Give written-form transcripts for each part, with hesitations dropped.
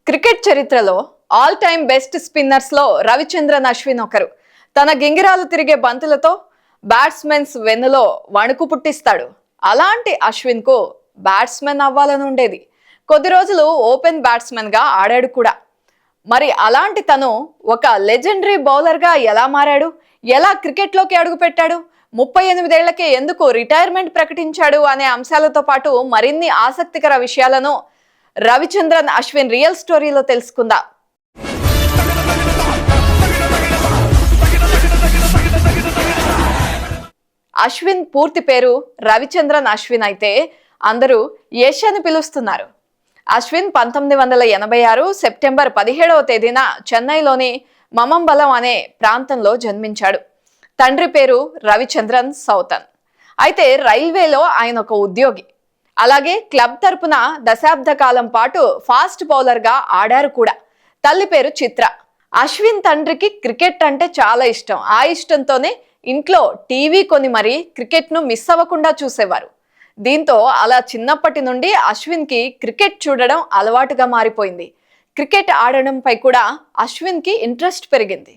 Cricket చరిత్రలో all time best spinners లో రవిచంద్రన్ అశ్విన్ ఒకరు. తన గింగిరాలు తిరిగే బంతులతో బ్యాట్స్మెన్స్ వెన్నులో వణుకు పుట్టిస్తాడు. అలాంటి అశ్విన్ కు బ్యాట్స్మెన్ అవ్వాలని ఉండేది. కొద్ది రోజులు ఓపెన్ బ్యాట్స్మెన్ గా ఆడాడు కూడా. మరి అలాంటి తను ఒక లెజెండరీ బౌలర్ గా ఎలా మారాడు, ఎలా క్రికెట్ లోకి అడుగు పెట్టాడు, 38 ఏళ్లకే ఎందుకు రిటైర్మెంట్ ప్రకటించాడు అనే అంశాలతో పాటు మరిన్ని ఆసక్తికర విషయాలను రవిచంద్రన్ అశ్విన్ రియల్ స్టోరీలో తెలుసుకుందాం. అశ్విన్ పూర్తి పేరు రవిచంద్రన్ అశ్విన్ అయితే అందరూ యష్ అని పిలుస్తున్నారు. అశ్విన్ 1986 సెప్టెంబర్ 17వ తేదీన చెన్నైలోని మమంబలం అనే ప్రాంతంలో జన్మించాడు. తండ్రి పేరు రవిచంద్రన్ సౌతన్. అయితే రైల్వేలో ఆయన ఒక ఉద్యోగి. అలాగే క్లబ్ తరపున దశాబ్ద కాలం పాటు ఫాస్ట్ బౌలర్ గా ఆడారు కూడా. తల్లి పేరు చిత్ర. అశ్విన్ తండ్రికి క్రికెట్ అంటే చాలా ఇష్టం. ఆ ఇష్టంతోనే ఇంట్లో టీవీ కొని మరీ క్రికెట్ ను మిస్ అవ్వకుండా చూసేవారు. దీంతో అలా చిన్నప్పటి నుండి అశ్విన్ కి క్రికెట్ చూడడం అలవాటుగా మారిపోయింది. క్రికెట్ ఆడడంపై కూడా అశ్విన్ కి ఇంట్రెస్ట్ పెరిగింది.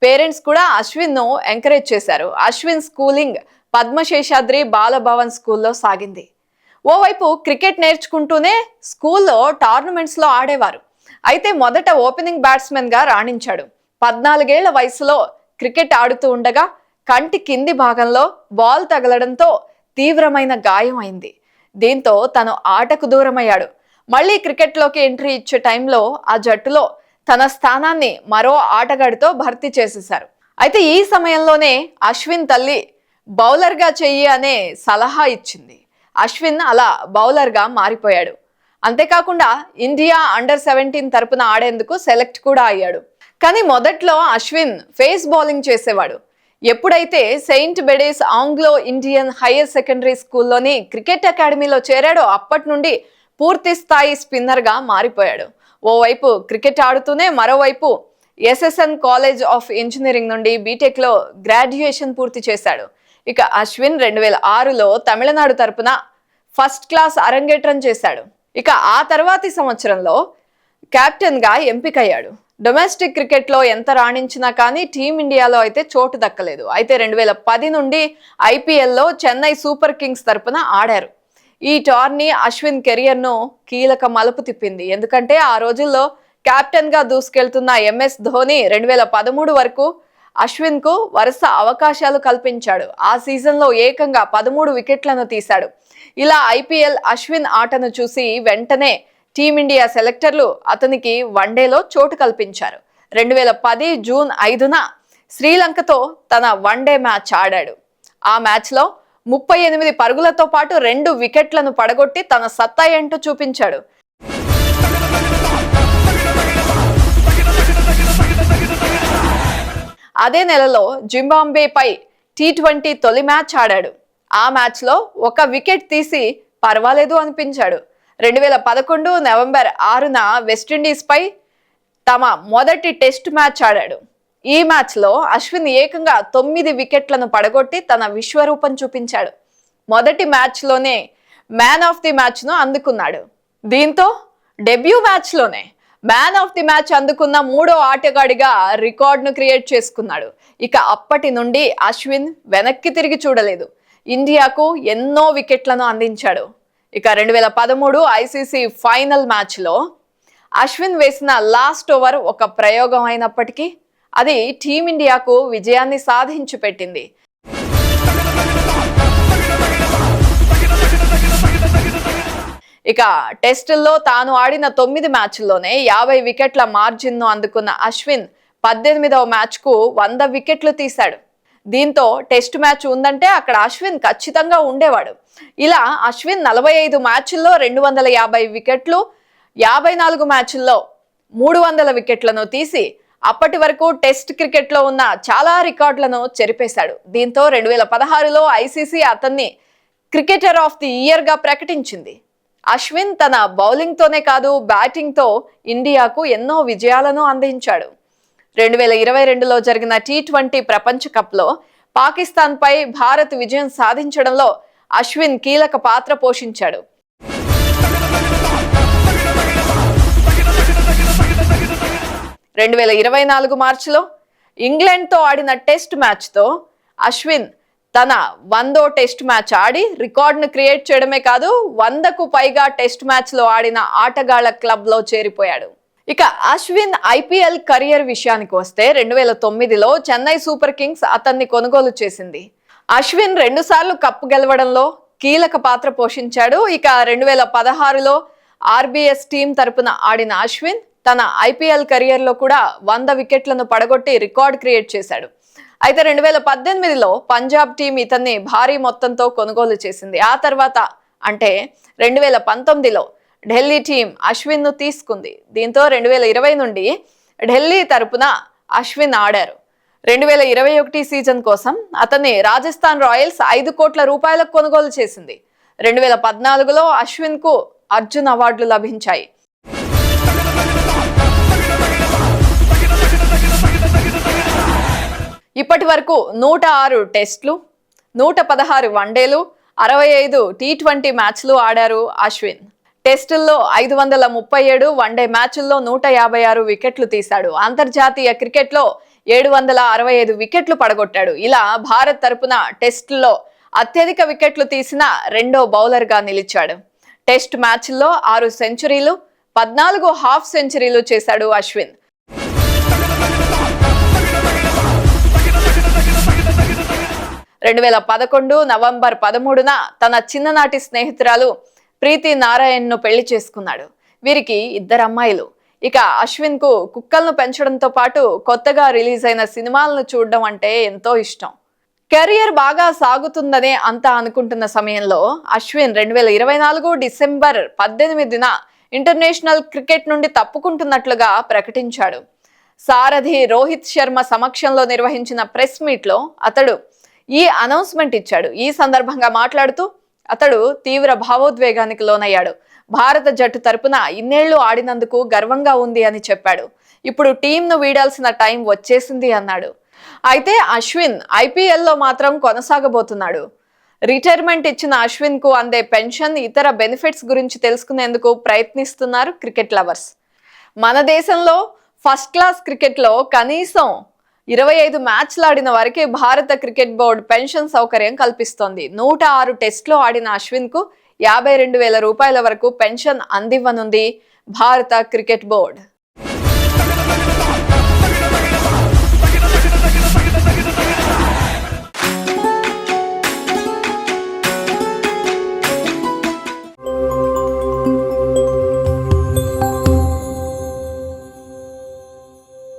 పేరెంట్స్ కూడా అశ్విన్ ను ఎంకరేజ్ చేశారు. అశ్విన్ స్కూలింగ్ పద్మశేషాద్రి బాలభవన్ స్కూల్లో సాగింది. ఓవైపు క్రికెట్ నేర్చుకుంటూనే స్కూల్లో టోర్నమెంట్స్ లో ఆడేవారు. అయితే మొదట ఓపెనింగ్ బ్యాట్స్మెన్ గా రాణించాడు. 14 ఏళ్ల వయసులో క్రికెట్ ఆడుతూ ఉండగా కంటి కింది భాగంలో బాల్ తగలడంతో తీవ్రమైన గాయం అయింది. దీంతో తను ఆటకు దూరమయ్యాడు. మళ్ళీ క్రికెట్లోకి ఎంట్రీ ఇచ్చే టైంలో ఆ జట్టులో తన స్థానాన్ని మరో ఆటగాడితో భర్తీ చేసేశారు. అయితే ఈ సమయంలోనే అశ్విన్ తల్లి బౌలర్గా చెయ్యి అనే సలహా ఇచ్చింది. అశ్విన్ అలా బౌలర్గా మారిపోయాడు. అంతేకాకుండా ఇండియా అండర్-17 తరపున ఆడేందుకు సెలెక్ట్ కూడా అయ్యాడు. కానీ మొదట్లో అశ్విన్ ఫేస్ బౌలింగ్ చేసేవాడు. ఎప్పుడైతే Saint Bede's Anglo Indian higher secondary స్కూల్లోని క్రికెట్ అకాడమీలో చేరాడో అప్పటి నుండి పూర్తి స్థాయి స్పిన్నర్గా మారిపోయాడు. ఓవైపు క్రికెట్ ఆడుతూనే మరోవైపు ఎస్ఎస్ఎన్ కాలేజ్ ఆఫ్ ఇంజనీరింగ్ నుండి బీటెక్లో గ్రాడ్యుయేషన్ పూర్తి చేశాడు. ఇక అశ్విన్ 2006లో తమిళనాడు తరపున ఫస్ట్ క్లాస్ అరంగేట్రం చేశాడు. ఇక ఆ తర్వాతి సంవత్సరంలో కెప్టెన్గా ఎంపికయ్యాడు. డొమెస్టిక్ క్రికెట్లో ఎంత రాణించినా కానీ టీమిండియాలో అయితే చోటు దక్కలేదు. అయితే 2010 నుండి ఐపీఎల్లో చెన్నై సూపర్ కింగ్స్ తరపున ఆడారు. ఈ టోర్నీ అశ్విన్ కెరియర్ను కీలక మలుపు తిప్పింది. ఎందుకంటే ఆ రోజుల్లో కెప్టెన్గా దూసుకెళ్తున్న ఎంఎస్ ధోని 2013 వరకు అశ్విన్కు వరుస అవకాశాలు కల్పించాడు. ఆ సీజన్లో ఏకంగా 13 వికెట్లను తీశాడు. ఇలా ఐపీఎల్ అశ్విన్ ఆటను చూసి వెంటనే టీమిండియా సెలెక్టర్లు అతనికి వన్డేలో చోటు కల్పించారు. 2010 జూన్ 5న శ్రీలంకతో తన వన్డే మ్యాచ్ ఆడాడు. ఆ మ్యాచ్లో 38 పరుగులతో పాటు 2 వికెట్లను పడగొట్టి తన సత్తా ఏంటో చూపించాడు. అదే నెలలో జింబాబ్వేపై T20 తొలి మ్యాచ్ ఆడాడు. ఆ మ్యాచ్లో 1 వికెట్ తీసి పర్వాలేదు అనిపించాడు. 2011 నవంబర్ 6న వెస్టిండీస్పై తమ మొదటి టెస్ట్ మ్యాచ్ ఆడాడు. ఈ మ్యాచ్లో అశ్విన్ ఏకంగా 9 వికెట్లను పడగొట్టి తన విశ్వరూపం చూపించాడు. మొదటి మ్యాచ్లోనే మ్యాన్ ఆఫ్ ది మ్యాచ్ను అందుకున్నాడు. దీంతో డెబ్యూ మ్యాచ్లోనే మ్యాన్ ఆఫ్ ది మ్యాచ్ అందుకున్న 3వ ఆటగాడిగా రికార్డును క్రియేట్ చేసుకున్నాడు. ఇక అప్పటి నుండి అశ్విన్ వెనక్కి తిరిగి చూడలేదు. ఇండియాకు ఎన్నో వికెట్లను అందించాడు. ఇక 2013 ఐసీసీ ఫైనల్ మ్యాచ్లో అశ్విన్ వేసిన లాస్ట్ ఓవర్ ఒక ప్రయోగం అయినప్పటికీ అది టీమిండియాకు విజయాన్ని సాధించి పెట్టింది. ఇక టెస్టుల్లో తాను ఆడిన 9 మ్యాచ్ల్లోనే 50 వికెట్ల మార్జిన్ను అందుకున్న అశ్విన్ 18వ మ్యాచ్కు 100 వికెట్లు తీశాడు. దీంతో టెస్ట్ మ్యాచ్ ఉందంటే అక్కడ అశ్విన్ ఖచ్చితంగా ఉండేవాడు. ఇలా అశ్విన్ 45 మ్యాచ్ల్లో 250 వికెట్లు, 54 మ్యాచ్ల్లో 300 వికెట్లను తీసి అప్పటి వరకు టెస్ట్ క్రికెట్లో ఉన్న చాలా రికార్డులను చెరిపేశాడు. దీంతో 2016లో ఐసీసీ అతన్ని క్రికెటర్ ఆఫ్ ది ఇయర్గా ప్రకటించింది. అశ్విన్ తన బౌలింగ్తోనే కాదు బ్యాటింగ్తో ఇండియాకు ఎన్నో విజయాలను అందించాడు. 2022లో జరిగిన T20 ప్రపంచ కప్లో పాకిస్తాన్పై భారత్ విజయం సాధించడంలో అశ్విన్ కీలక పాత్ర పోషించాడు. 2024 మార్చిలో ఇంగ్లాండ్తో ఆడిన టెస్ట్ మ్యాచ్తో అశ్విన్ తన 100వ టెస్ట్ మ్యాచ్ ఆడి రికార్డును క్రియేట్ చేయడమే కాదు 100కు పైగా టెస్ట్ మ్యాచ్లో ఆడిన ఆటగాళ్ల క్లబ్లో చేరిపోయాడు. ఇక అశ్విన్ ఐపీఎల్ కెరియర్ విషయానికి వస్తే 2009లో చెన్నై సూపర్ కింగ్స్ అతన్ని కొనుగోలు చేసింది. అశ్విన్ 2 సార్లు కప్పు గెలవడంలో కీలక పాత్ర పోషించాడు. ఇక 2016లో ఆర్బీఎస్ టీం తరపున ఆడిన అశ్విన్ తన ఐపీఎల్ కెరియర్లో కూడా 100 వికెట్లను పడగొట్టి రికార్డ్ క్రియేట్ చేశాడు. అయితే 2018లో పంజాబ్ టీం ఇతన్ని భారీ మొత్తంతో కొనుగోలు చేసింది. ఆ తర్వాత అంటే 2019లో ఢిల్లీ టీం అశ్విన్ ను తీసుకుంది. దీంతో 2020 నుండి ఢిల్లీ తరపున అశ్విన్ ఆడారు. 2021 సీజన్ కోసం అతన్ని రాజస్థాన్ రాయల్స్ 5 కోట్ల రూపాయలకు కొనుగోలు చేసింది. 2014లో అశ్విన్ కు అర్జున్ అవార్డులు లభించాయి. ఇప్పటి వరకు 106 టెస్టులు, 116 వన్డేలు, 65 టీ20 మ్యాచ్లు ఆడారు అశ్విన్. టెస్టుల్లో 537, వన్డే మ్యాచ్ల్లో 156 వికెట్లు తీశాడు. అంతర్జాతీయ క్రికెట్లో 765 వికెట్లు పడగొట్టాడు. ఇలా భారత్ తరపున టెస్టుల్లో అత్యధిక వికెట్లు తీసిన 2వ బౌలర్గా నిలిచాడు. టెస్ట్ మ్యాచ్ల్లో 6 సెంచరీలు, 14 హాఫ్ సెంచరీలు చేశాడు అశ్విన్. 2011 నవంబర్ 13న తన చిన్ననాటి స్నేహితురాలు ప్రీతి నారాయణ్ ను పెళ్లి చేసుకున్నాడు. వీరికి 2 అమ్మాయిలు. ఇక అశ్విన్ కు కుక్కలను పెంచడంతో పాటు కొత్తగా రిలీజ్ అయిన సినిమాలను చూడడం అంటే ఎంతో ఇష్టం. కెరియర్ బాగా సాగుతుందనే అంతా అనుకుంటున్న సమయంలో అశ్విన్ 2024 డిసెంబర్ 18న ఇంటర్నేషనల్ క్రికెట్ నుండి తప్పుకుంటున్నట్లుగా ప్రకటించాడు. సారథి రోహిత్ శర్మ సమక్షంలో నిర్వహించిన ప్రెస్ మీట్ లో అతడు ఈ అనౌన్స్మెంట్ ఇచ్చాడు. ఈ సందర్భంగా మాట్లాడుతూ అతడు తీవ్ర భావోద్వేగానికి లోనయ్యాడు. భారత జట్టు తరపున ఇన్నేళ్లు ఆడినందుకు గర్వంగా ఉంది అని చెప్పాడు. ఇప్పుడు టీంను వీడాల్సిన టైం వచ్చేసింది అన్నాడు. అయితే అశ్విన్ ఐపీఎల్లో మాత్రం కొనసాగబోతున్నాడు. రిటైర్మెంట్ ఇచ్చిన అశ్విన్ కు అందే పెన్షన్, ఇతర బెనిఫిట్స్ గురించి తెలుసుకునేందుకు ప్రయత్నిస్తున్నారు క్రికెట్ లవర్స్. మన దేశంలో ఫస్ట్ క్లాస్ క్రికెట్లో కనీసం 25 మ్యాచ్లు ఆడిన వారికి భారత క్రికెట్ బోర్డు పెన్షన్ సౌకర్యం కల్పిస్తోంది. 106 టెస్టులు ఆడిన అశ్విన్ కు 52,000 రూపాయల వరకు పెన్షన్ అందివ్వనుంది భారత క్రికెట్ బోర్డు.